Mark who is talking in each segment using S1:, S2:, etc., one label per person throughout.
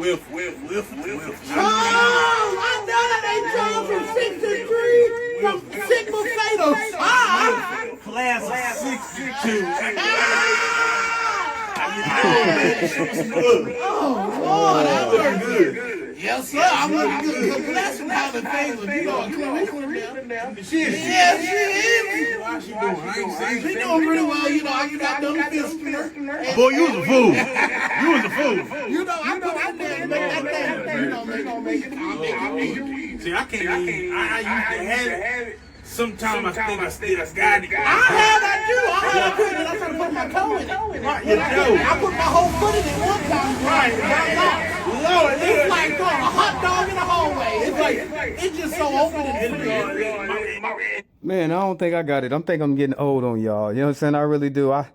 S1: Oh, I know that ain't John from 63 from Sigma Theta Phi.
S2: Class of 62.
S1: Oh, Lord, I look good. Yes, sir, I'm looking good. Bless him how the things are doing. Yes, she is. How she doing? I ain't saying she doing pretty well. You know, I got them fisting her.
S2: Boy, you was a fool. You was a fool.
S1: You know, I put out there and make that thing. You know, make it. I'll make it.
S2: See, I used to have it. Sometimes I think I still got it.
S1: I had that too. I had it too, and I tried to put my toe in it. I put my whole foot in it one time. Lord, it's like throwing a hot dog in the hallway. It's just so open and free.
S3: Man, I don't think I got it. I think I'm getting old on y'all. You know what I'm saying? I really do. I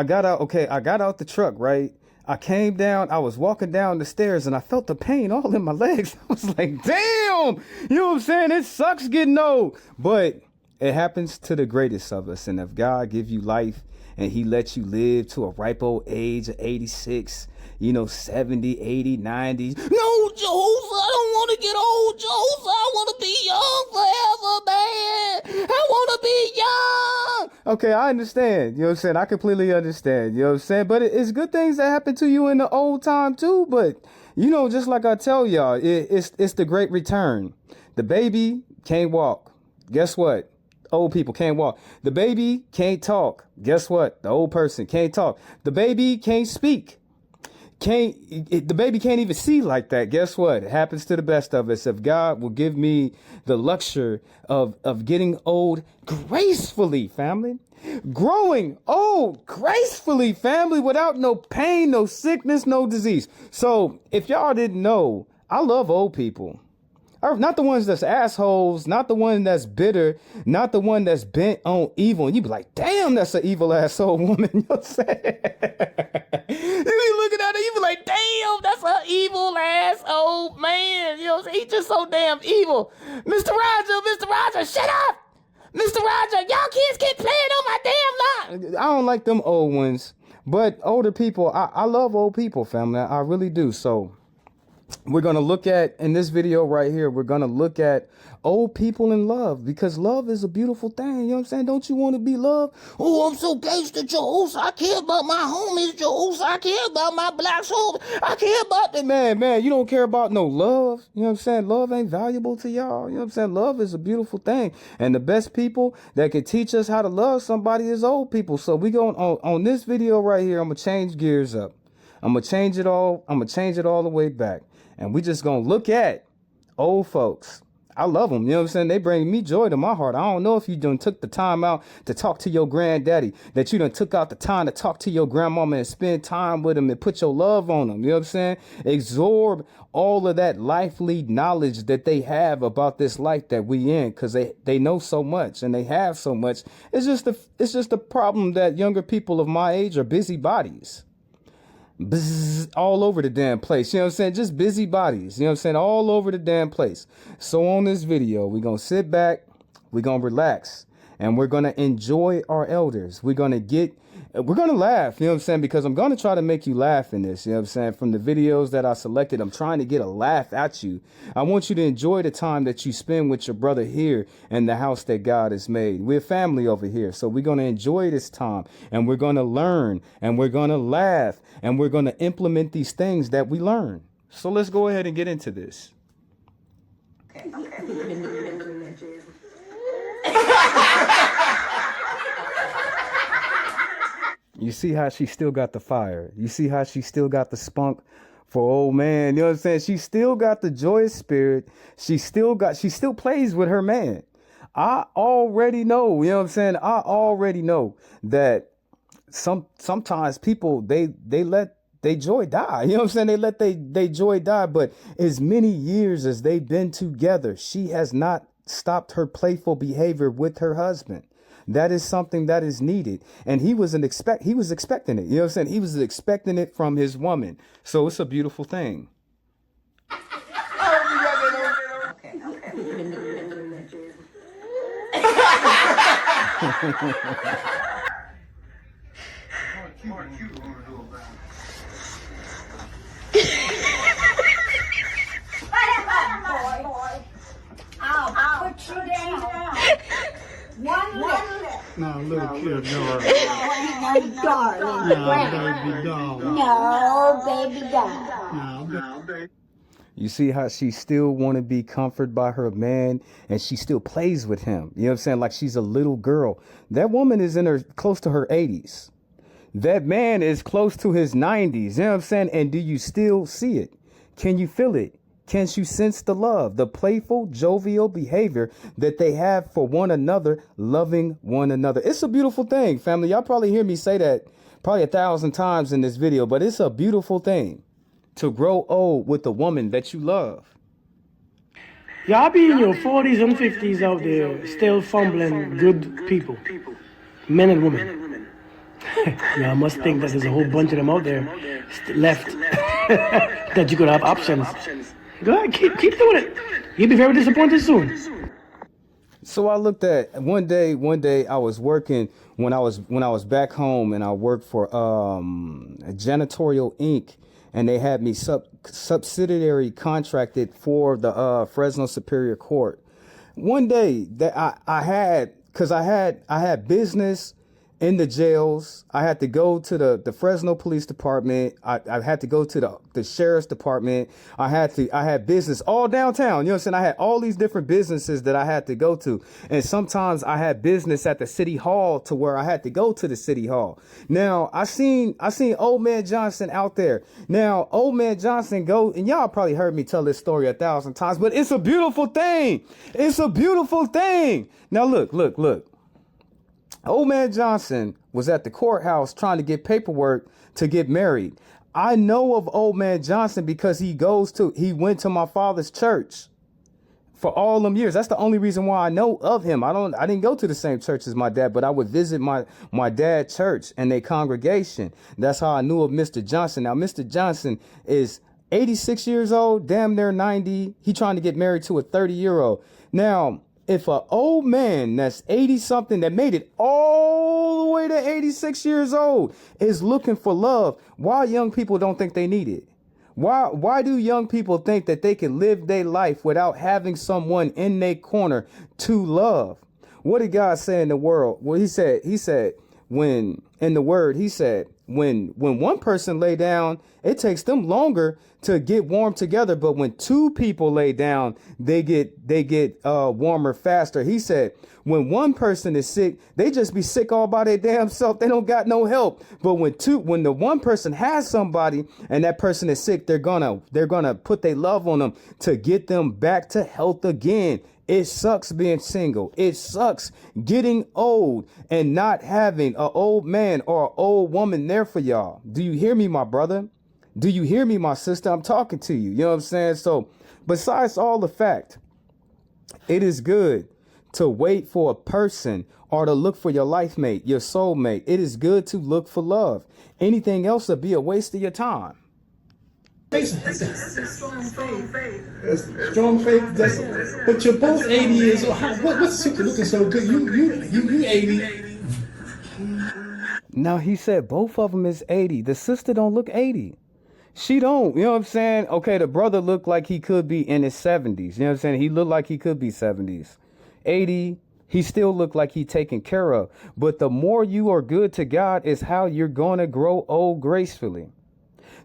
S3: got out. Okay, I got out the truck, right? I came down, I was walking down the stairs and I felt the pain all in my legs. I was like, damn, you know what I'm saying? It sucks getting old, but it happens to the greatest of us. And if God give you life and he lets you live to a ripe old age of 86, 70, 80, 90. No, Joseph, I don't want to get old, Joseph. I want to be young forever, man. I want to be young. Okay, I understand. You know what I'm saying? I completely understand. You know what I'm saying? But it's good things that happen to you in the old time too. But, just like I tell y'all, it's the great return. The baby can't walk. Guess what? Old people can't walk. The baby can't talk. Guess what? The old person can't talk. The baby can't speak. The baby can't even see like that. Guess what? It happens to the best of us. If God will give me the luxury of getting old gracefully, family, growing old gracefully, family, without no pain, no sickness, no disease. So if y'all didn't know, I love old people. Not the ones that's assholes, not the one that's bitter, not the one that's bent on evil. And you be like, damn, that's an evil asshole woman. You know what I'm saying? You be looking at her, you be like, damn, that's an evil ass old man. You know what I'm saying? He's just so damn evil. Mr. Roger, shut up. Mr. Roger, y'all kids keep playing on my damn line. I don't like them old ones, but older people, I love old people, family. I really do. So we're going to look at, in this video right here, we're going to look at old people in love, because love is a beautiful thing. You know what I'm saying? Don't you want to be loved? Oh, I'm so gangster, Joe. I care about my homies, Joe. I care about my black soul. I care about the man. You don't care about no love. You know what I'm saying? Love ain't valuable to y'all. You know what I'm saying? Love is a beautiful thing. And the best people that can teach us how to love somebody is old people. So we going on this video right here. I'm going to change gears up. I'm going to change it all. I'm going to change it all the way back. And we just going to look at old folks. I love them. You know what I'm saying? They bring me joy to my heart. I don't know if you done took the time out to talk to your granddaddy, that you done took out the time to talk to your grandmama and spend time with them and put your love on them. You know what I'm saying? Absorb all of that lively knowledge that they have about this life that we in, because they know so much and they have so much. It's just a problem that younger people of my age are busybodies. Bzzz, all over the damn place. You know what I'm saying? Just busy bodies. You know what I'm saying? All over the damn place. So on this video, we're going to sit back, we're going to relax, and we're going to enjoy our elders. We're going to laugh, you know what I'm saying? Because I'm going to try to make you laugh in this, you know what I'm saying? From the videos that I selected, I'm trying to get a laugh at you. I want you to enjoy the time that you spend with your brother here in the house that God has made. We're family over here. So we're going to enjoy this time, and we're going to learn, and we're going to laugh, and we're going to implement these things that we learn. So let's go ahead and get into this. You see how she still got the fire. You see how she still got the spunk for old man. You know what I'm saying? She still got the joyous spirit. She still plays with her man. I already know, you know what I'm saying? I already know that sometimes people, they let their joy die. You know what I'm saying? They let they joy die. But as many years as they've been together, she has not stopped her playful behavior with her husband. That is something that is needed. And he was expecting it. You know what I'm saying? He was expecting it from his woman. So it's a beautiful thing.
S4: No, darling. No, baby doll.
S3: You see how she still want to be comforted by her man and she still plays with him. You know what I'm saying? Like she's a little girl. That woman is in her close to her 80s. That man is close to his 90s. You know what I'm saying? And do you still see it? Can you feel it? Can't you sense the love, the playful, jovial behavior that they have for one another, loving one another? It's a beautiful thing, family. Y'all probably hear me say that probably 1,000 times in this video, but it's a beautiful thing to grow old with the woman that you love.
S5: Y'all be in your 40s and 50s out there still fumbling good people, men and women. Y'all must think that there's a whole bunch of them out there left that you could have options. Go ahead, keep doing it. You'll be very disappointed soon.
S3: So I looked at one day I was working when I was back home, and I worked for Janitorial Inc. and they had me subsidiary contracted for the Fresno Superior Court. One day that I had business in the jails. I had to go to the Fresno Police Department. I had to go to the Sheriff's Department. I had business all downtown. You know what I'm saying? I had all these different businesses that I had to go to. And sometimes I had business at the city hall to where I had to go to the city hall. Now I seen Old Man Johnson out there. Now Old Man Johnson and y'all probably heard me tell this story 1,000 times, but it's a beautiful thing. It's a beautiful thing. Now look. Old Man Johnson was at the courthouse trying to get paperwork to get married. I know of Old Man Johnson because he went to my father's church for all them years. That's the only reason why I know of him. I didn't go to the same church as my dad, but I would visit my dad's church and their congregation. That's how I knew of Mr. Johnson. Now, Mr. Johnson is 86 years old, damn near 90. He trying to get married to a 30-year-old. Now, if an old man that's 80 something that made it all the way to 86 years old is looking for love, why young people don't think they need it? Why do young people think that they can live their life without having someone in their corner to love? What did God say in the world? Well, he said when in the word, he said, when one person lay down, it takes them longer to get warm together. But when two people lay down, they get warmer faster. He said, when one person is sick, they just be sick all by their damn self. They don't got no help. But when the one person has somebody and that person is sick, they're gonna put their love on them to get them back to health again. It sucks being single. It sucks getting old and not having an old man or an old woman there for y'all. Do you hear me, my brother? Do you hear me, my sister? I'm talking to you. You know what I'm saying? So besides all the fact, it is good to wait for a person or to look for your life mate, your soulmate. It is good to look for love. Anything else would be a waste of your time.
S6: Strong faith. But you're both 80 years old. What's the secret looking so good? You 80.
S3: Now he said both of them is 80. The sister don't look 80. She don't. You know what I'm saying? Okay, the brother looked like he could be in his 70s. You know what I'm saying? He looked like he could be 70s. 80. He still looked like he taken care of. But the more you are good to God is how you're going to grow old gracefully.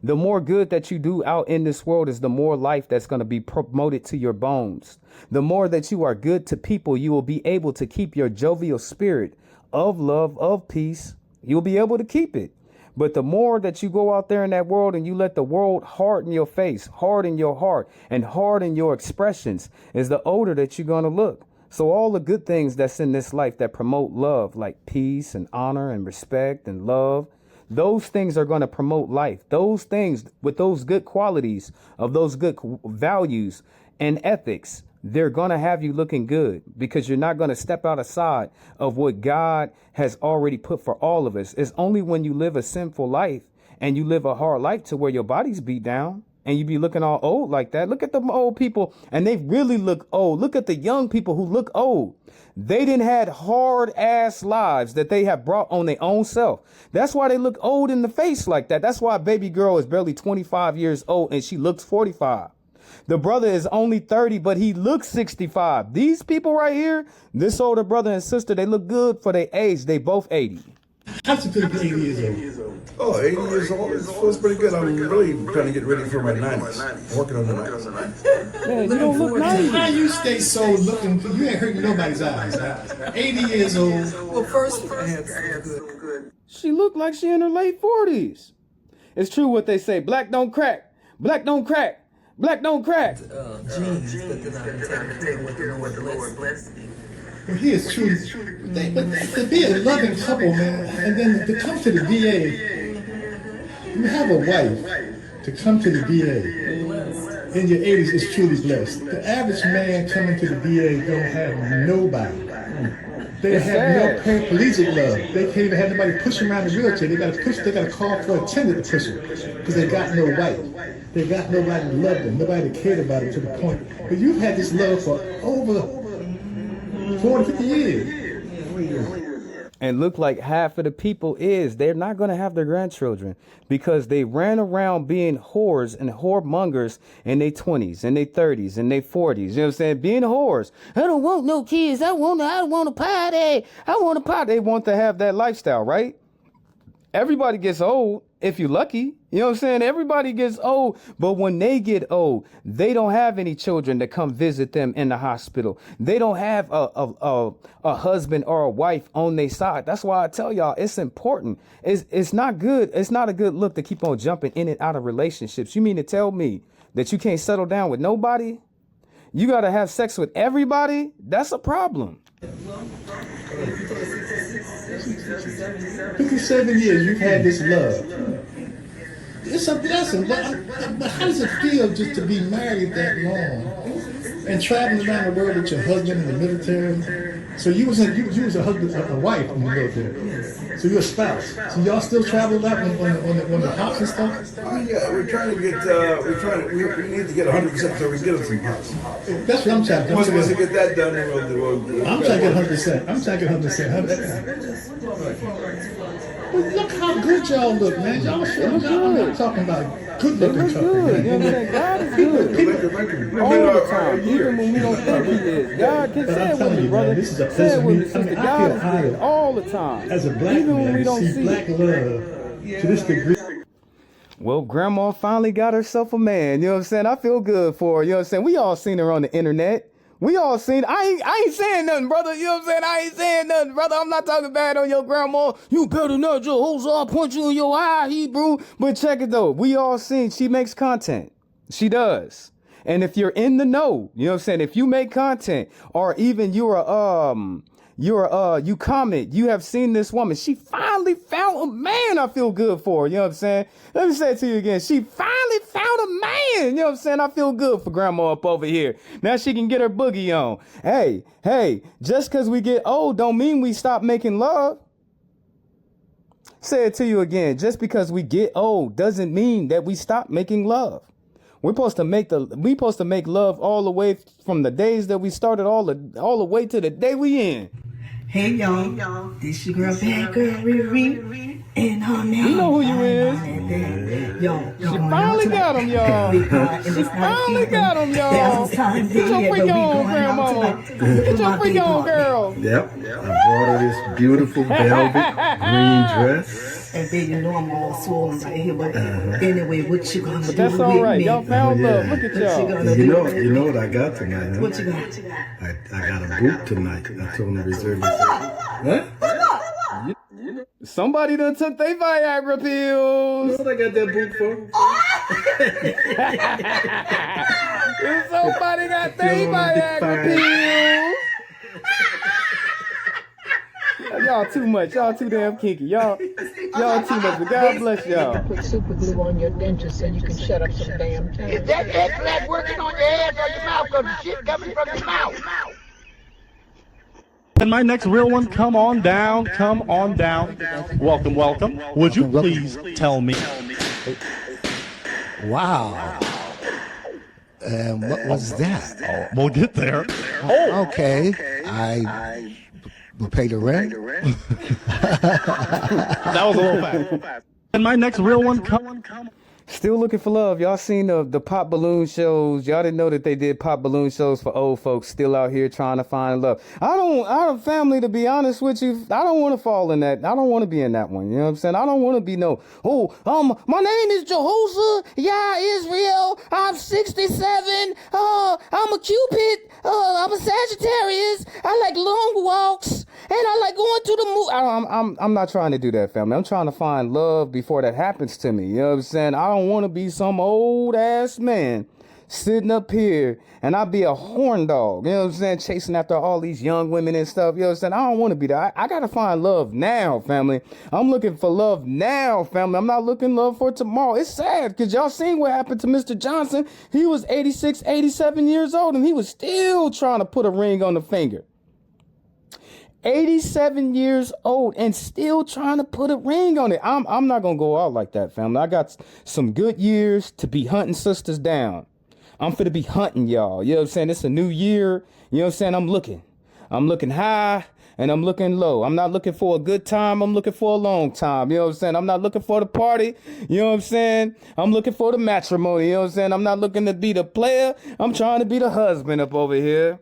S3: The more good that you do out in this world is the more life that's going to be promoted to your bones. The more that you are good to people, you will be able to keep your jovial spirit of love, of peace. You'll be able to keep it. But the more that you go out there in that world and you let the world harden your face, harden your heart, and harden your expressions, is the older that you're going to look. So all the good things that's in this life that promote love, like peace and honor and respect and love, those things are going to promote life. Those things with those good qualities of those good values and ethics, they're going to have you looking good because you're not going to step outside of what God has already put for all of us. It's only when you live a sinful life and you live a hard life to where your body's beat down and you be looking all old like that. Look at the old people and they really look old. Look at the young people who look old. They didn't had hard ass lives that they have brought on their own self. That's why they look old in the face like that. That's why a baby girl is barely 25 years old and she looks 45. The brother is only 30, but he looks 65. These people right here, this older brother and sister, they look good for their age. They both 80.
S6: How's it feel to be 80 years old?
S7: Oh, 80 years old, it feels pretty good. I'm really trying to get ready for my 90s. Working on the 90s.
S3: Man, you don't look nice.
S6: How you stay so looking, you ain't hurting nobody's eyes. Huh? 80 years old.
S1: Well, first, good.
S3: She looked like she in her late 40s. It's true what they say. Black don't crack. Black don't crack. Black don't crack.
S1: Genes, but then I'm telling what the Lord blessed me.
S6: Well, here's true. But to be a loving couple, man, and then to come to the VA, you have a wife to come to the VA in your 80s is truly blessed. The average man coming to the VA don't have nobody. They
S3: It's
S6: have
S3: sad.
S6: no paraplegic love. They can't even have anybody push them around the wheelchair. They got to call for a attendant to push them because they got no wife. They got nobody to love them, nobody to care about them to the point. But you've had this love for over 40, 50 years.
S3: And look like half of the people they're not going to have their grandchildren because they ran around being whores and whoremongers in their 20s and their 30s and their 40s. You know what I'm saying? Being whores. I don't want no kids. I want a party. I want a party. They want to have that lifestyle, right? Everybody gets old if you're lucky. You know what I'm saying? Everybody gets old. But when they get old, they don't have any children to come visit them in the hospital. They don't have a husband or a wife on their side. That's why I tell y'all it's important. It's not good. It's not a good look to keep on jumping in and out of relationships. You mean to tell me that you can't settle down with nobody? You got to have sex with everybody? That's a problem.
S6: 57 years you've had this love. It's a blessing, but how does it feel just to be married that long and traveling around the world with your husband in the military? So you was a husband, a wife in the military. So you're a spouse. So y'all still travel out on the hops and stuff?
S7: Yeah, we're trying to get, we need to get 100% so we can get us some house.
S6: That's what I'm trying to do.
S7: Once we get that done, then we'll
S6: I'm trying to get 100%. I'm trying to get 100%. But look how good y'all look, man. Y'all sure. I'm not talking about good looking couple.
S3: Good. You know what I'm saying? God is good. All the time, even when we don't think he is. God can say it with me, brother. Say it with me, sister. God is good all the time.
S6: As a black
S3: even
S6: man,
S3: when we don't
S6: see black love to this degree.
S3: Well, grandma finally got herself a man. You know what I'm saying? I feel good for her. You know what I'm saying? We all seen her on the internet. We all seen. I ain't saying nothing, brother. You know what I'm saying? I ain't saying nothing, brother. I'm not talking bad on your grandma. You better not, your hoes. I'll punch you in your eye, Hebrew. But check it though. We all seen she makes content. She does. And if you're in the know, you know what I'm saying? If you make content, or even you comment, you have seen this woman. She finally found a man. I feel good for her. You know what I'm saying? Let me say it to you again. She finally found a man. You know what I'm saying? I feel good for grandma up over here. Now she can get her boogie on. Hey, just because we get old don't mean we stop making love. Say it to you again. Just because we get old doesn't mean that we stop making love. We're supposed to make love all the way from the days that we started all the way to the day we in.
S8: Hey y'all, this your girl Bad Girl Riri, and her name.
S3: You know who you is.
S8: She
S3: finally got him, y'all. She finally got him, y'all. Get your freak on, grandmama. Get your freak on, girl.
S9: Yep. I brought her this beautiful velvet green dress.
S8: And then you know I'm all swollen right here, but anyway, what you gonna do
S3: That's
S8: with
S3: all right.
S8: me?
S3: Y'all found love. Look at y'all.
S9: You know what I got tonight, huh?
S8: What you got?
S9: I got a boot tonight. I told him to reserve it. Huh?
S3: Somebody done took their Viagra pills.
S9: You know what I got that boot for?
S3: Somebody got their Viagra pills. Y'all too much. Y'all too damn kinky. Y'all too much. But God bless y'all.
S10: Put super glue on your dentures so you can shut up some damn time.
S1: Is that X-Lax working on your ass or your mouth? Because the shit coming from your mouth.
S11: And my next real one, come on down. Welcome. Would you please tell me?
S12: Wow. What was that?
S11: We'll get there.
S12: Okay. I will pay the rent.
S11: That was a little fast. And my next real one, come.
S3: Still looking for love. Y'all seen the pop balloon shows? Y'all didn't know that they did pop balloon shows for old folks still out here trying to find love. I don't, family, to be honest with you, I don't want to fall in that. I don't want to be in that one. You know what I'm saying? I don't want to be my name is Jehoshua. Yeah, Israel. I'm 67. I'm a Cupid. I'm a Sagittarius. I like long walks. And I like going to the moon. I'm not trying to do that, family. I'm trying to find love before that happens to me. You know what I'm saying? I don't want to be some old ass man sitting up here and I be a horn dog. You know what I'm saying? Chasing after all these young women and stuff. You know what I'm saying? I don't want to be that. I got to find love now, family. I'm looking for love now, family. I'm not looking love for tomorrow. It's sad because y'all seen what happened to Mr. Johnson. He was 86, 87 years old and he was still trying to put a ring on the finger. 87 years old and still trying to put a ring on it. I'm not going to go out like that, family. I got some good years to be hunting sisters down. I'm finna be hunting y'all. You know what I'm saying? It's a new year. You know what I'm saying? I'm looking high and I'm looking low. I'm not looking for a good time. I'm looking for a long time. You know what I'm saying? I'm not looking for the party. You know what I'm saying? I'm looking for the matrimony. You know what I'm saying? I'm not looking to be the player. I'm trying to be the husband up over here.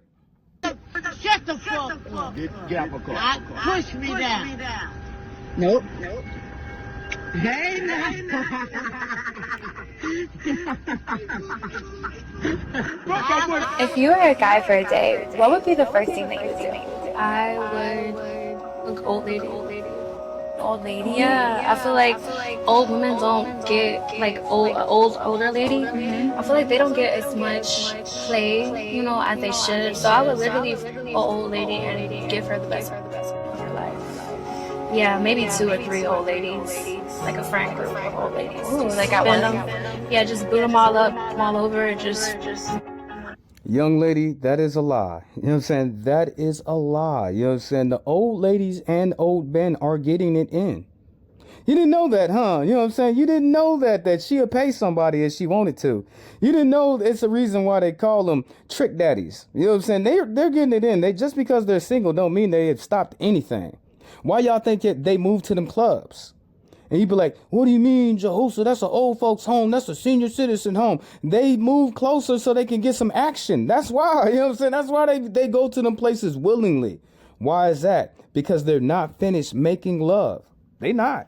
S1: Shut the fuck up.
S9: Get out of the car.
S1: Push me down.
S8: Nope.
S1: Hey, now.
S13: If you were a guy for a day, what would be the first thing that you would do?
S14: I would look old lady. Old lady, yeah. I feel like old women don't get like older lady. I feel like they don't get as much play, you know, as they should. So I would literally an old lady and give her the best of her life. Yeah, maybe 2 or 3 old ladies, like a friend group of old ladies. Ooh, like I want them. Yeah, just boot them all up, all over, just.
S3: Young lady, that is a lie. You know what I'm saying? That is a lie. You know what I'm saying? The old ladies and old men are getting it in. You didn't know that, huh? You know what I'm saying? You didn't know that she'll pay somebody if she wanted to. You didn't know it's the reason why they call them trick daddies. You know what I'm saying? They're getting it in. They just because they're single don't mean they have stopped anything. Why y'all think they moved to them clubs? And you'd be like, what do you mean, Jehoshua? That's an old folks home. That's a senior citizen home. They move closer so they can get some action. That's why, you know what I'm saying? That's why they go to them places willingly. Why is that? Because they're not finished making love. They not.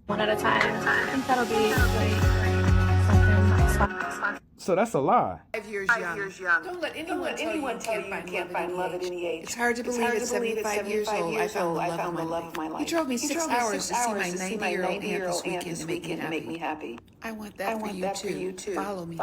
S14: One at a time. I think that'll be like something.
S3: So that's a lie.
S8: 5 years young. Don't let anyone tell you you can't find love at any age. It's hard to believe at 75 years old I found the love of my life. He drove me 6 hours to see my 90-year-old aunt this weekend to make me happy. I want that for you too. Follow me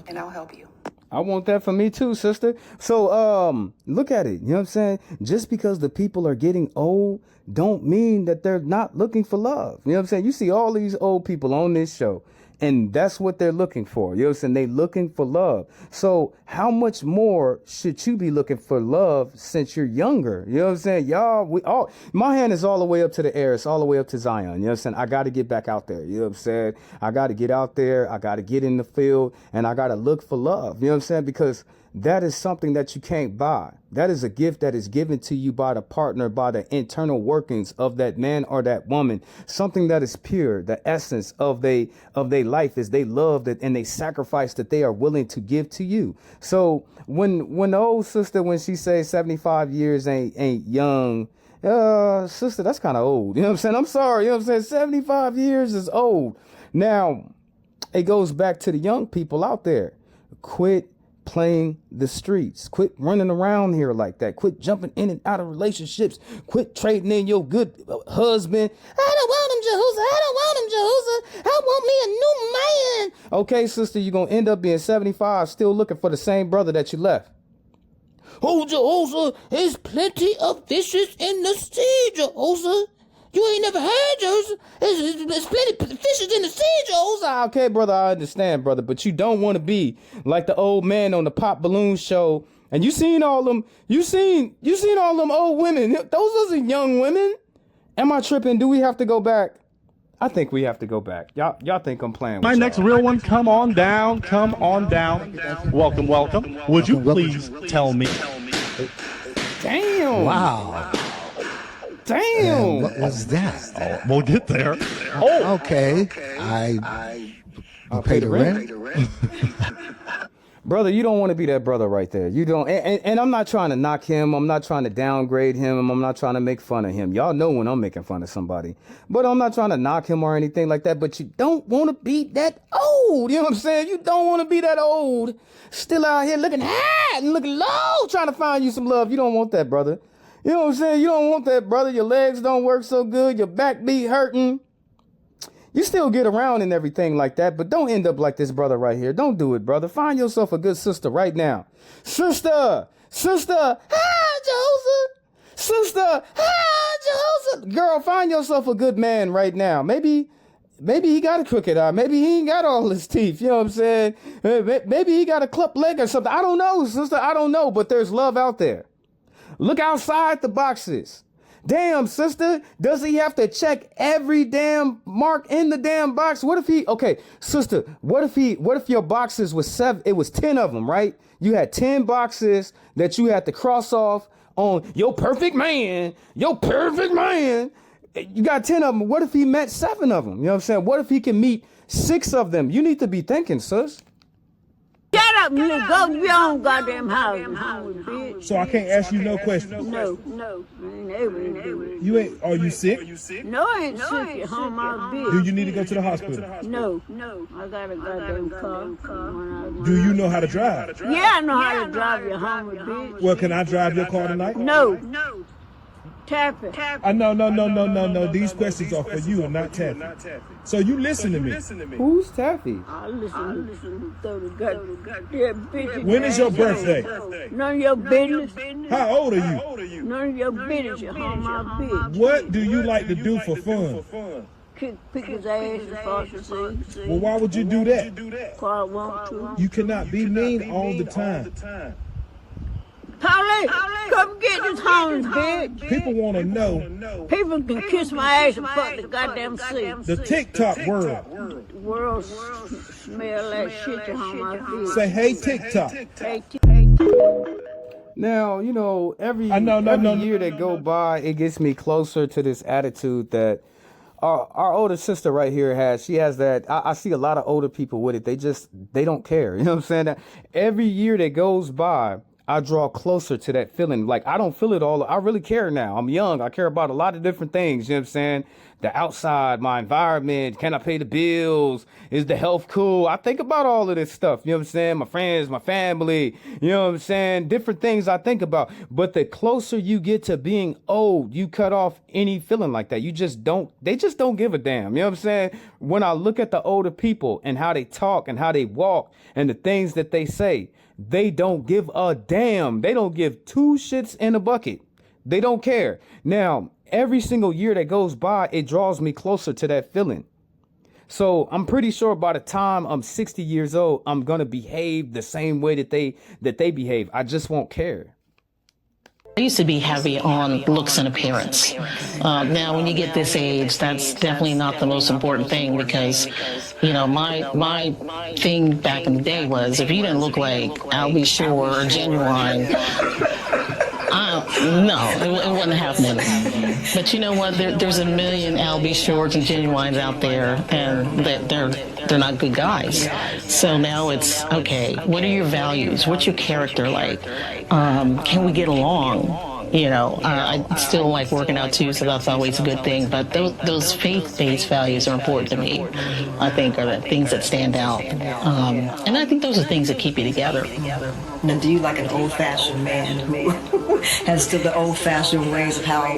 S8: and I'll help you.
S3: I want that for me too, sister. So, look at it. You know what I'm saying? Just because the people are getting old don't mean that they're not looking for love. You know what I'm saying? You see all these old people on this show. And that's what they're looking for. You know what I'm saying? They're looking for love. So how much more should you be looking for love since you're younger? You know what I'm saying? Y'all, my hand is all the way up to the air. It's all the way up to Zion. You know what I'm saying? I got to get back out there. You know what I'm saying? I got to get out there. I got to get in the field and I got to look for love. You know what I'm saying? Because that is something that you can't buy. That is a gift that is given to you by the partner, by the internal workings of that man or that woman. Something that is pure. The essence of they life is they love it and they sacrifice that they are willing to give to you. So when the old sister, when she says 75 years ain't young, sister, that's kind of old. You know what I'm saying? I'm sorry. You know what I'm saying? 75 years is old. Now, it goes back to the young people out there. Quit playing the streets. Quit running around here like that. Quit jumping in and out of relationships. Quit trading in your good husband. I don't want him, Jehoshua. I don't want him, Jehoshua. I want me a new man. Okay, sister, you're going to end up being 75 still looking for the same brother that you left. Oh, Jehoshua, there's plenty of fishes in the sea, Jehoshua. You ain't never heard, Jehoshua. There's plenty of fishes in the sea, Jehoshua. Okay, brother, I understand, brother, but you don't want to be like the old man on the pop balloon show. And you seen all them, you seen all them old women. Those wasn't young women. Am I tripping? Do we have to go back? I think we have to go back. Y'all think I'm playing with
S11: My next real one, come on down, come on down. Welcome, welcome. Would you please tell me?
S3: Damn.
S12: Wow.
S3: Damn.
S12: What was that?
S11: Oh, we'll get there.
S12: Oh. Okay.
S3: I'll pay the rent. Brother, you don't want to be that brother right there. You don't. And I'm not trying to knock him. I'm not trying to downgrade him. I'm not trying to make fun of him. Y'all know when I'm making fun of somebody. But I'm not trying to knock him or anything like that. But you don't want to be that old. You know what I'm saying? You don't want to be that old. Still out here looking high and looking low, trying to find you some love. You don't want that, brother. You know what I'm saying? You don't want that, brother. Your legs don't work so good. Your back be hurting. You still get around and everything like that, but don't end up like this brother right here. Don't do it, brother. Find yourself a good sister right now. Sister, hi, Jehoshaphat. Sister, hi, Jehoshaphat. Girl, find yourself a good man right now. Maybe he got a crooked eye. Maybe he ain't got all his teeth. You know what I'm saying? Maybe he got a clubbed leg or something. I don't know, sister. I don't know, but there's love out there. Look outside the boxes. Damn, sister, does he have to check every damn mark in the damn box? What if okay, sister, what if your boxes was 7, it was 10 of them, right? You had 10 boxes that you had to cross off on your perfect man. You got 10 of them. What if he met 7 of them? You know what I'm saying? What if he can meet 6 of them? You need to be thinking, sis.
S15: Shut up, you go to your own goddamn house, bitch.
S11: So I can't ask you no questions.
S15: No.
S11: You ain't. Are you sick?
S15: No, I ain't sick at home, my bitch.
S11: Do you need to go to the hospital?
S15: No. I got a goddamn car.
S11: Do you know how to drive?
S15: Yeah, I know how to drive you home, bitch.
S11: Well, can I drive your car tonight?
S15: No. Tap it.
S11: No. These questions are for you and not Taffy. So you listen to me.
S3: Who's Taffy?
S15: I listen to the goddamn bitch.
S11: When is your birthday?
S15: None of your business.
S11: How old are you?
S15: None of your business, you home my bitch.
S11: What do you like to do for fun?
S15: Pick his ass and fall asleep.
S11: Well, why would you do that?
S15: Because I want to.
S11: You cannot be mean all the time.
S15: Polly, come get this homeless bitch.
S11: People want to know.
S15: People can kiss my ass and fuck the goddamn seat.
S11: The TikTok world.
S15: The world smell like shit on my feet.
S11: Say, hey, TikTok.
S15: Hey,
S3: Now, you know, every year that go by, it gets me closer to this attitude that our older sister right here has. She has that. I see a lot of older people with it. They don't care. You know what I'm saying? That every year that goes by, I draw closer to that feeling. Like, I don't feel it all. I really care now. I'm young. I care about a lot of different things. You know what I'm saying? The outside, my environment. Can I pay the bills? Is the health cool? I think about all of this stuff. You know what I'm saying? My friends, my family. You know what I'm saying? Different things I think about. But the closer you get to being old, you cut off any feeling like that. They just don't give a damn. You know what I'm saying? When I look at the older people and how they talk and how they walk and the things that they say, they don't give a damn. They don't give 2 shits in a bucket. They don't care. Now, every single year that goes by, it draws me closer to that feeling. So I'm pretty sure by the time I'm 60 years old, I'm going to behave the same way that they behave. I just won't care.
S16: I used to be heavy on looks and appearance. Now, when you get this age, that's definitely not the most important thing because, you know, my thing back in the day was if you didn't look like Al B. Sure or Genuine, no, it wasn't happening. But you know what? There's a million Al B. Shores and Genuines out there, and they're not good guys. So now it's, okay, what are your values? What's your character like? Can we get along? You know, I still like working out too, so that's always a good thing. But those faith-based values are important to me. I think are the things that stand out, and I think those are things that keep you together.
S17: Now, do you like an old-fashioned man who has still the old-fashioned ways of how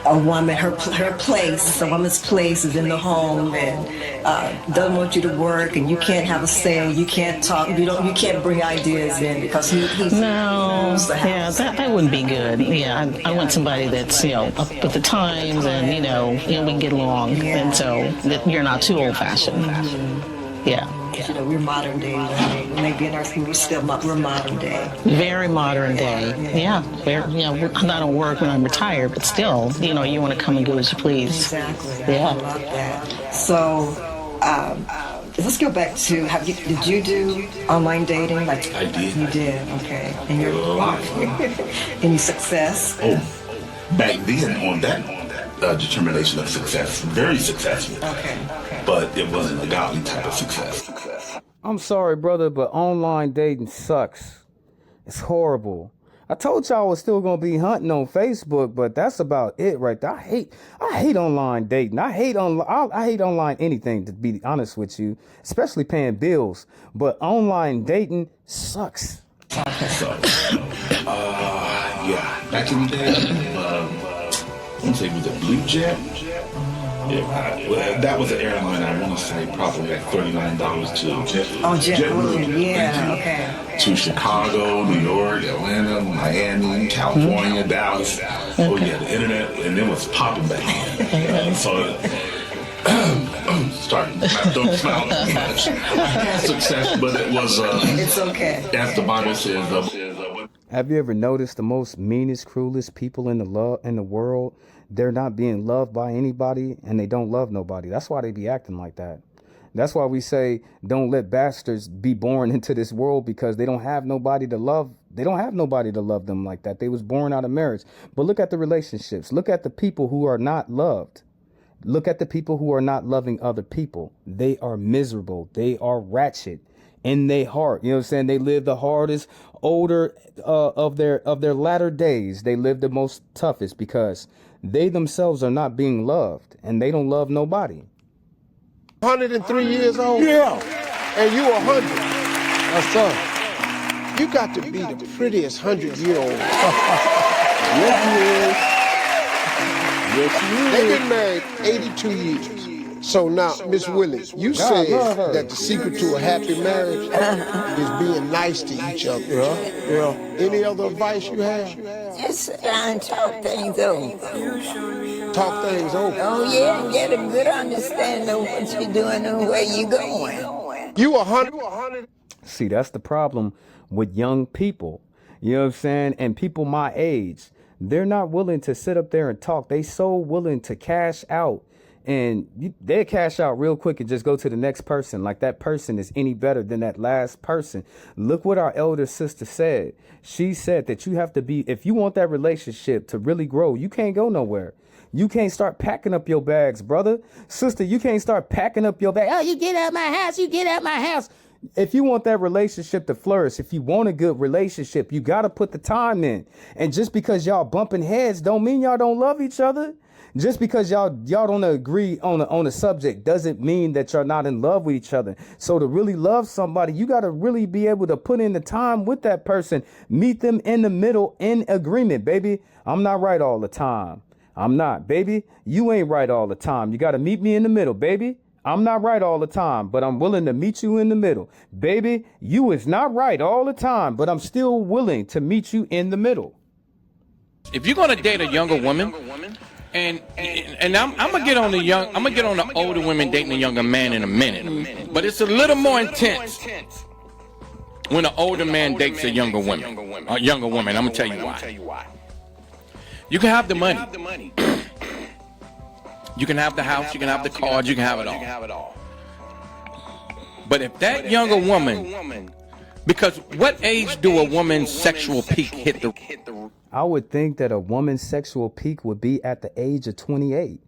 S17: a woman, a woman's place is in the home and doesn't want you to work and you can't have a say, you can't talk, you can't bring ideas in because he owns the house.
S16: Yeah, that wouldn't be good. Yeah, I want somebody that's, you know, up with the times and, you know, we can get along, and so that you're not too old-fashioned. Yeah.
S17: You know, we're modern day. Maybe in our we're modern day.
S16: Very modern day. Yeah. You know, I'm not at work when I'm retired, but still, you know, you want to come and go as you please.
S17: Exactly.
S16: Yeah.
S17: I love that. So, let's go back to, did you do online dating? Like,
S2: I did.
S17: You did, okay. And any success?
S2: Oh, back then on that determination of success, very successful.
S17: Okay.
S18: but it wasn't a godly type of success.
S3: I'm sorry, brother, but online dating sucks. It's horrible. I told y'all I was still gonna be hunting on Facebook, but that's about it right there. I hate online dating. I hate online anything, to be honest with you, especially paying bills. But online dating sucks.
S18: So, back in the day, I want to say, was it Blue Jet? Yeah, that was an airline. I want to say probably like $39 to JetBlue.
S17: Okay.
S18: To Chicago, New York, Atlanta, Miami, California, Dallas. Oh yeah, the internet, and it was popping back then. Sorry, don't smile too much. Success, but it was.
S17: It's okay.
S18: As the Bible says.
S3: Have you ever noticed the most meanest, cruelest people in the world? They're not being loved by anybody, and they don't love nobody. That's why they be acting like that. That's why we say don't let bastards be born into this world, because they don't have nobody to love. They don't have nobody to love them like that. They was born out of marriage. But look at the relationships. Look at the people who are not loved. Look at the people who are not loving other people. They are miserable. They are ratchet in their heart. You know what I'm saying? They live the hardest, older of their latter days. They live the most toughest because they themselves are not being loved, and they don't love nobody.
S19: 103 years old? Yeah. And you 100. That's son. You got to be the prettiest 100-year-old. Yes, he is. Yes, he is. They've been married 82 years. So now, Miss Willie, you said that the secret to a happy marriage is being nice to each other. Yeah. Any other advice you have?
S15: Just sit down and talk things over.
S19: Talk things over?
S15: Oh, yeah, and get a good understanding of what you're doing and where you're going.
S19: You 100.
S3: See, that's the problem with young people. You know what I'm saying? And people my age, they're not willing to sit up there and talk. They so willing to cash out. And they cash out real quick and just go to the next person, like that person is any better than that last person. Look what our elder sister said. She said that you have to be, if you want that relationship to really grow, you can't go nowhere. You can't start packing up your bags, brother. Sister, you can't start packing up your bag. Oh, you get out my house, you get out my house. If you want that relationship to flourish, if you want a good relationship, you got to put the time in. And just because y'all bumping heads don't mean y'all don't love each other. Just because y'all don't agree on a subject doesn't mean that you're not in love with each other. So to really love somebody, you got to really be able to put in the time with that person. Meet them in the middle in agreement, baby. I'm not right all the time. I'm not, baby. You ain't right all the time. You got to meet me in the middle, baby. I'm not right all the time, but I'm willing to meet you in the middle. Baby, you is not right all the time, but I'm still willing to meet you in the middle.
S20: If you're going to date a younger woman, and I'm gonna get on the older women dating a younger man in a minute, but it's a little more intense when an older man dates a younger woman. I'm gonna tell you why. You can have the money, you can have the house, you can have the cars, you can have it all. But if that younger woman, because what age do a woman's sexual peak hit the?
S3: I would think that a woman's sexual peak would be at the age of 28.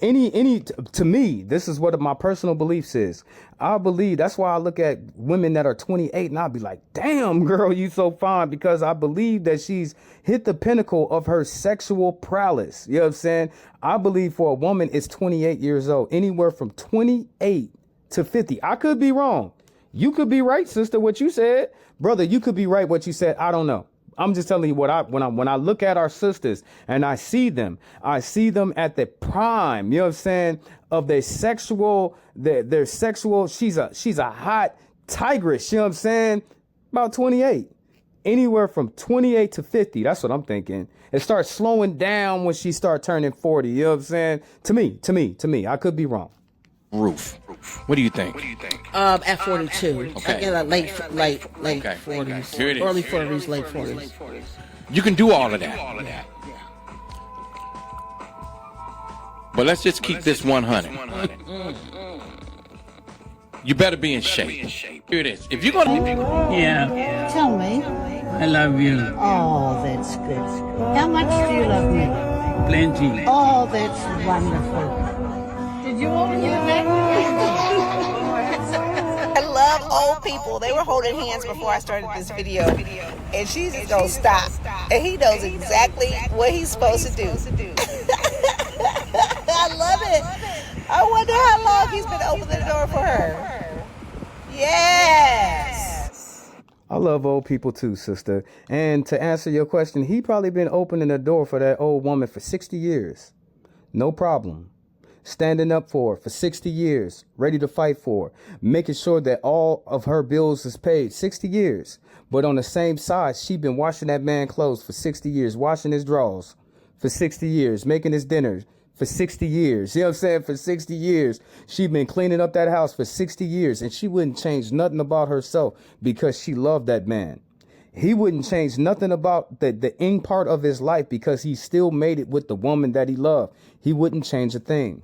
S3: To me, this is what my personal beliefs is. I believe that's why I look at women that are 28 and I'll be like, damn, girl, you so fine, because I believe that she's hit the pinnacle of her sexual prowess. You know what I'm saying? I believe for a woman, it's 28 years old, anywhere from 28 to 50. I could be wrong. You could be right, sister, what you said. Brother, you could be right, what you said. I don't know. I'm just telling you when I look at our sisters and I see them at the prime, you know what I'm saying, of their sexual, she's a hot tigress, you know what I'm saying, about 28, anywhere from 28 to 50. That's what I'm thinking. It starts slowing down when she starts turning 40, you know what I'm saying, to me, I could be wrong.
S20: Ruth, what do you think?
S21: At 42.
S20: Okay.
S21: I get late
S20: Okay.
S21: 40s.
S20: Here it is.
S21: Early 40s, late 40s.
S20: You can do all of that. But let's just keep this 100. You better be in shape. Here it is. If you're gonna
S10: Yeah.
S15: Tell me.
S10: I love you.
S15: Oh, that's good. How much do you love me?
S10: Plenty.
S15: Oh, that's wonderful. Did you want to get back?
S4: I love old people. They were holding hands before I started this video. And she's just gonna stop. And he knows exactly what he's supposed to do. I love it. I wonder how long he's been opening the door for her. Yes.
S3: I love old people too, sister. And to answer your question, he probably been opening the door for that old woman for 60 years. No problem. Standing up for her for 60 years, ready to fight for her, making sure that all of her bills is paid 60 years. But on the same side, she been washing that man clothes for 60 years, washing his drawers for 60 years, making his dinners for 60 years. You know what I'm saying? For 60 years. She been cleaning up that house for 60 years, and she wouldn't change nothing about herself because she loved that man. He wouldn't change nothing about the end part of his life because he still made it with the woman that he loved. He wouldn't change a thing.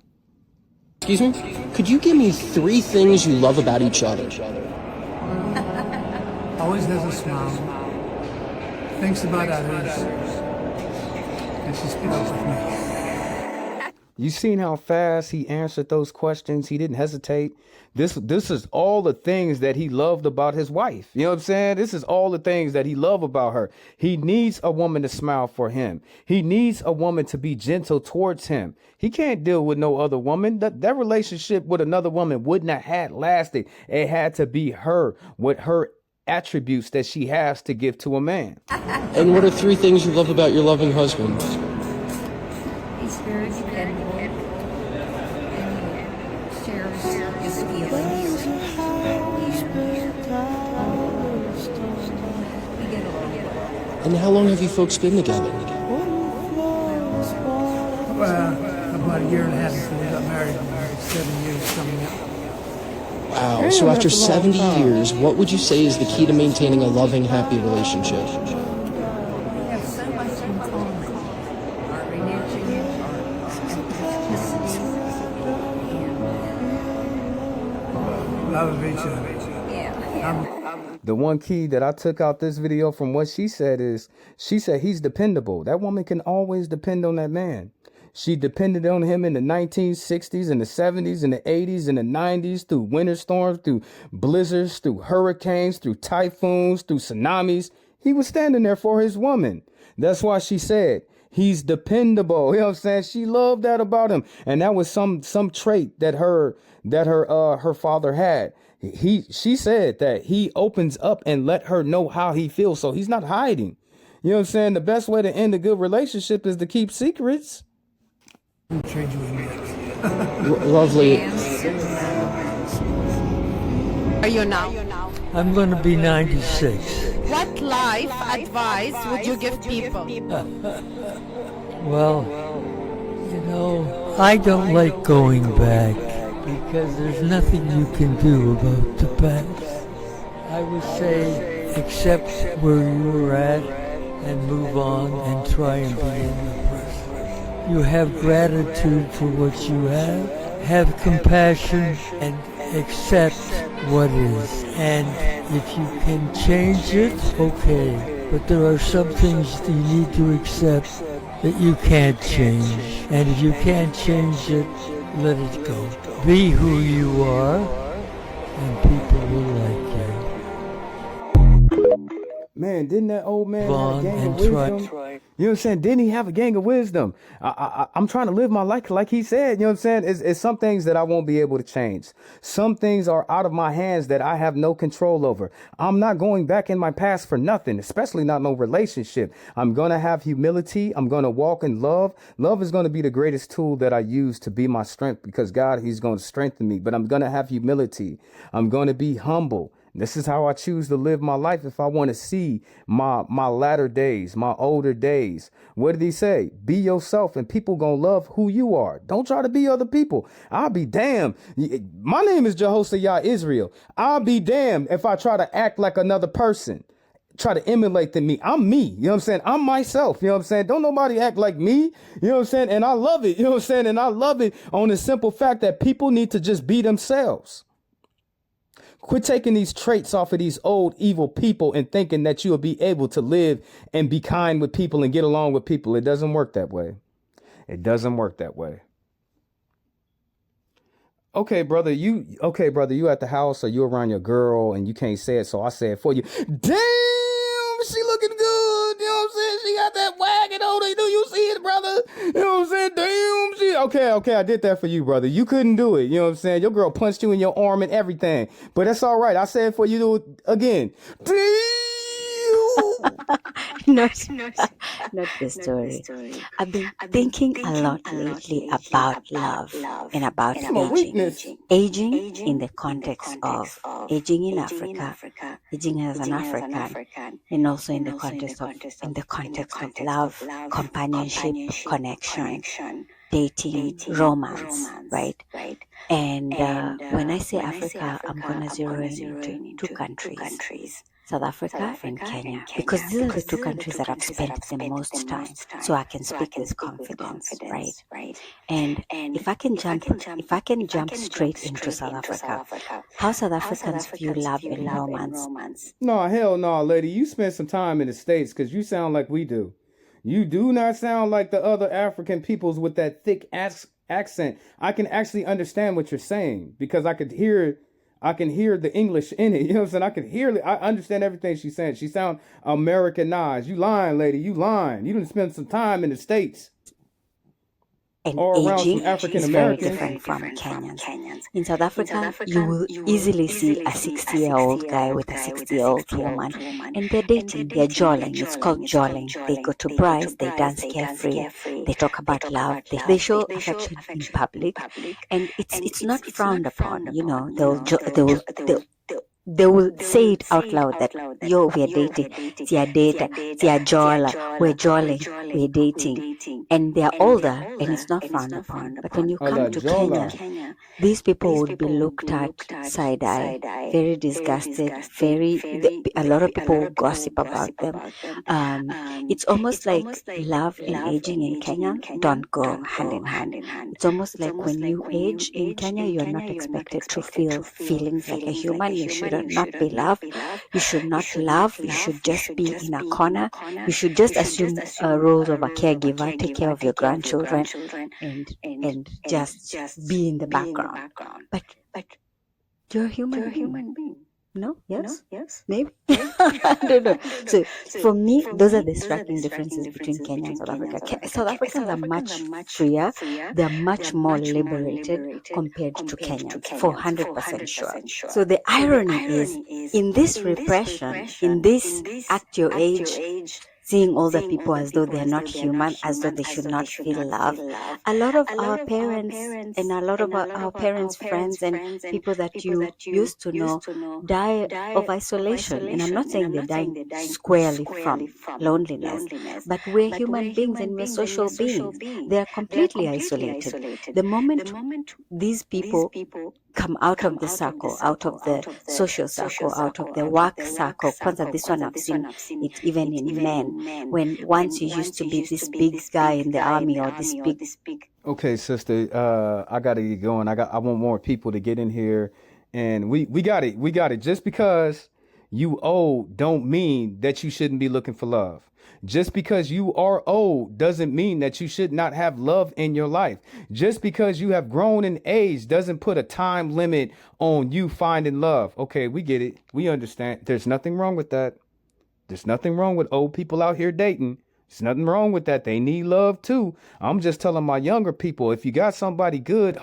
S22: Excuse me? Could you give me 3 things you love about each other?
S23: Always has a smile. Thinks about others. And she spells with me.
S3: You seen how fast he answered those questions? He didn't hesitate. This is all the things that he loved about his wife. You know what I'm saying? This is all the things that he loved about her. He needs a woman to smile for him. He needs a woman to be gentle towards him. He can't deal with no other woman. That relationship with another woman wouldn't have had lasted. It had to be her with her attributes that she has to give to a man.
S22: And what are 3 things you love about your loving husband?
S24: He's very dependable and shares his feelings.
S22: And how long have you folks been together?
S23: About a year and a half before we got married. 7 years coming up.
S22: Wow. So after 70 years, what would you say is the key to maintaining a loving, happy relationship?
S24: We have so much in common. Our religion, our ethnicity, and
S23: love of each other.
S3: The one key that I took out this video from what she said is, she said he's dependable. That woman can always depend on that man. She depended on him in the 1960s and the 70s and the 80s and the 90s, through winter storms, through blizzards, through hurricanes, through typhoons, through tsunamis. He was standing there for his woman. That's why she said he's dependable. You know what I'm saying? She loved that about him. And that was some trait that her father had. She said that he opens up and let her know how he feels. So he's not hiding. You know what I'm saying? The best way to end a good relationship is to keep secrets.
S22: Lovely.
S25: Are you now?
S26: I'm going to be 96.
S25: What life advice would you give people?
S26: Well, you know, I don't like going back because there's nothing you can do about the past. I would say accept where you were at and move on and try and be a new person. You have gratitude for what you have compassion, and accept what is. And if you can change it, okay. But there are some things that you need to accept that you can't change. And if you can't change it, let it go. Be who you are, and people will like you.
S3: Man, didn't that old man have a gang of wisdom? You know what I'm saying? Didn't he have a gang of wisdom? I'm trying to live my life like he said. You know what I'm saying? It's some things that I won't be able to change. Some things are out of my hands that I have no control over. I'm not going back in my past for nothing, especially not no relationship. I'm going to have humility. I'm going to walk in love. Love is going to be the greatest tool that I use to be my strength, because God, he's going to strengthen me. But I'm going to have humility. I'm going to be humble. This is how I choose to live my life if I want to see my latter days, my older days. What did he say? Be yourself and people gonna love who you are. Don't try to be other people. I'll be damned. My name is Jehoshaphat Israel. I'll be damned if I try to act like another person. Try to emulate me. I'm me. You know what I'm saying? I'm myself. You know what I'm saying? Don't nobody act like me. You know what I'm saying? And I love it. You know what I'm saying? And I love it on the simple fact that people need to just be themselves. Quit taking these traits off of these old evil people and thinking that you'll be able to live and be kind with people and get along with people. It doesn't work that way. It doesn't work that way. Okay, brother, you at the house or you around your girl and you can't say it, so I say it for you. Damn, she looking good. You know what I'm saying? She got that wagon on her. Do you see it, brother? You know what I'm saying? Damn, she. Okay, I did that for you, brother. You couldn't do it. You know what I'm saying? Your girl punched you in your arm and everything, but that's all right. I said it for you. Do it again. Damn.
S1: Not the story. I've been thinking a lot lately about love and about aging in the context of aging in Africa, aging as an African, and also in the context of love, companionship, connection, dating, romance, right? And when I say Africa, I'm gonna zero in into two countries. South Africa and Kenya, because these are the two countries that I've spent the most time, so I can speak with confidence, right? And if I can jump straight into South Africa, how South Africans view love and romance.
S3: No, hell no, lady. You spent some time in the States because you sound like we do. You do not sound like the other African peoples with that thick accent. I can actually understand what you're saying because I can hear the English in it. You know what I'm saying? I can hear it. I understand everything she's saying. She sound Americanized. You lying, lady. You lying. You didn't spend some time in the States.
S1: And
S3: or around
S1: aging
S3: some African
S1: is very
S3: Americans.
S1: different from Kenyans. In South Africa, you will easily see a 60-year-old guy with a 60-year-old woman, and they're dating, they're jolling. It's called jolling. They go to bars, they dance carefree, they talk about love, they show affection in public, and it's not frowned upon. You know, they will say it out loud that, yo, we're dating, tia data, tia jola, we're jolling, we're dating. And they're older and it's not frowned upon. But when you come to Kenya, these people would be looked at side-eye, very disgusted, a lot of people will gossip about them. It's almost like love and aging in Kenya don't go hand in hand. It's almost like when you age in Kenya, you're not expected to feel feelings like a human. You should not be loved. You should not love. You should just be in a corner. You should just assume a role of a caregiver, take care of your grandchildren, and just be in the background. But you're a human being. No? Yes? Maybe? I don't know. So for me, those are the striking differences between Kenya and South Africa. South Africans are much freer. They're much more liberated compared to Kenyans, for 100% sure. So the irony is, in this repression, in this act your age, seeing older people as though they're not human, as though they should not feel love. A lot of our parents and a lot of our parents' friends and people that you used to know die of isolation. And I'm not saying they're dying squarely from loneliness, but we're human beings and we're social beings. They're completely isolated. The moment these people come out of the circle, out of the social circle, out of the work circle. Kwanza, this one I've seen it even in men. When once you used to be this big guy in the army or this big.
S3: Okay, sister, I gotta get going. I want more people to get in here, and we got it. We got it. Just because you old don't mean that you shouldn't be looking for love. Just because you are old doesn't mean that you should not have love in your life. Just because you have grown in age doesn't put a time limit on you finding love. Okay, we get it. We understand. There's nothing wrong with that. There's nothing wrong with old people out here dating. There's nothing wrong with that. They need love too. I'm just telling my younger people, if you got somebody good,